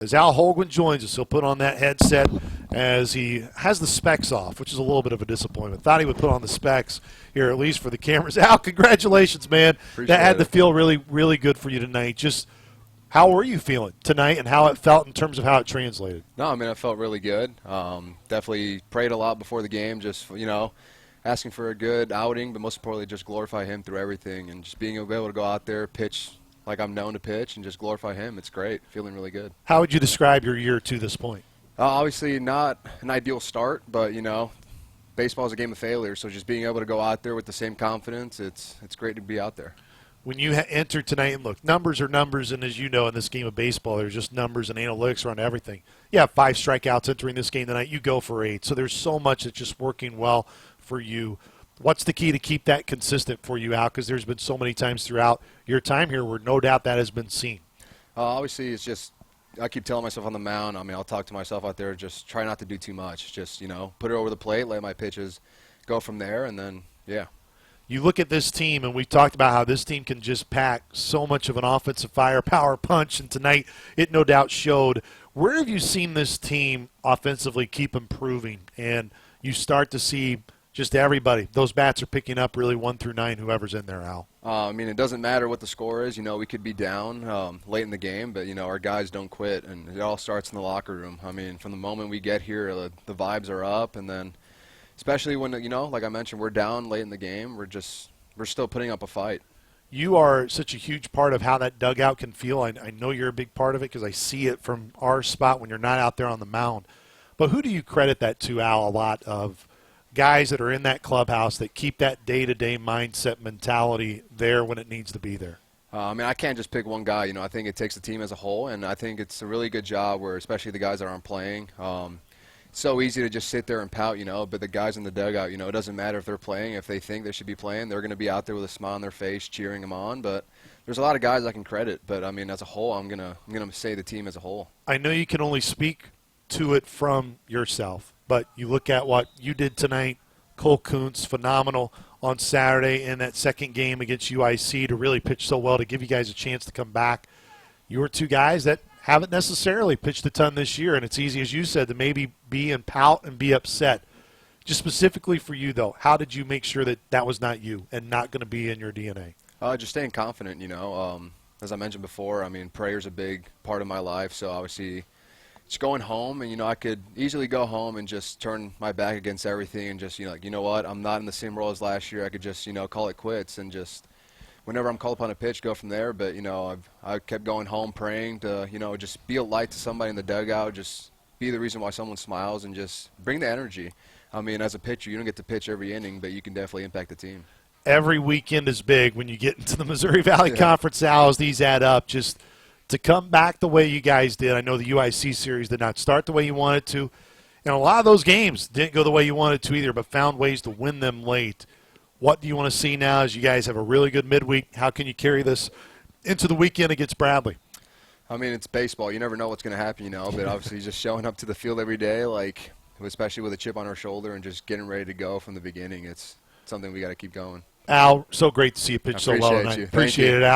As Al Holguin joins us, he'll put on that headset as he has the specs off, which is a little bit of a disappointment. Thought he would put on the specs here, at least for the cameras. Al, congratulations, man. Appreciate that had to it. feel really, really good for you tonight. Just how were you feeling tonight and how it felt in terms of how it translated? No, I mean, I felt really good. Definitely prayed a lot before the game, just, asking for a good outing, but most importantly, just glorify him through everything and just being able to go out there, pitch like I'm known to pitch, and just glorify him. It's great. Feeling really good. How would you describe your year to this point? Obviously not an ideal start, but, baseball is a game of failure, so just being able to go out there with the same confidence, it's great to be out there. When you entered tonight, and look, numbers are numbers, and as you know, in this game of baseball, there's just numbers and analytics around everything. You have 5 strikeouts entering this game tonight. You go for 8. So there's so much that's just working well for you. What's the key to keep that consistent for you, Al? Because there's been so many times throughout your time here where no doubt that has been seen. Obviously, it's just I keep telling myself on the mound, I'll talk to myself out there, just try not to do too much. Just, put it over the plate, let my pitches go from there, and then, yeah. You look at this team, and we talked about how this team can just pack so much of an offensive firepower punch, and tonight it no doubt showed. Where have you seen this team offensively keep improving, and you start to see just everybody, those bats are picking up really 1 through 9, whoever's in there, Al? It doesn't matter what the score is. We could be down late in the game, but, our guys don't quit, and it all starts in the locker room. From the moment we get here, the vibes are up, and then especially when, like I mentioned, we're down late in the game, we're still putting up a fight. You are such a huge part of how that dugout can feel. I know you're a big part of it because I see it from our spot when you're not out there on the mound. But who do you credit that to, Al, a lot of guys that are in that clubhouse that keep that day-to-day mindset mentality there when it needs to be there? I can't just pick one guy. I think it takes the team as a whole, and I think it's a really good job where, especially the guys that aren't playing, it's so easy to just sit there and pout, but the guys in the dugout, it doesn't matter if they're playing. If they think they should be playing, they're going to be out there with a smile on their face cheering them on. But there's a lot of guys I can credit, but, as a whole, I'm gonna say the team as a whole. I know you can only speak to it from yourself, but you look at what you did tonight. Cole Kuntz, phenomenal on Saturday in that second game against UIC to really pitch so well to give you guys a chance to come back. You were 2 guys that haven't necessarily pitched a ton this year, and it's easy, as you said, to maybe be and pout and be upset. Just specifically for you, though, how did you make sure that that was not you and not going to be in your DNA? Just staying confident, As I mentioned before, prayer's a big part of my life, so obviously just going home, and, I could easily go home and just turn my back against everything and just, you know what, I'm not in the same role as last year. I could just, call it quits and just whenever I'm called upon a pitch, go from there. But, I kept going home praying to, just be a light to somebody in the dugout, just be the reason why someone smiles and just bring the energy. As a pitcher, you don't get to pitch every inning, but you can definitely impact the team. Every weekend is big when you get into the Missouri Valley Conference Owls. These add up. Just to come back the way you guys did. I know the UIC series did not start the way you wanted to. And a lot of those games didn't go the way you wanted to either, but found ways to win them late. What do you want to see now as you guys have a really good midweek? How can you carry this into the weekend against Bradley? It's baseball. You never know what's going to happen, but obviously just showing up to the field every day, especially with a chip on our shoulder and just getting ready to go from the beginning, it's something we got to keep going. Al, so great to see you pitch so well tonight. Appreciate it, Al.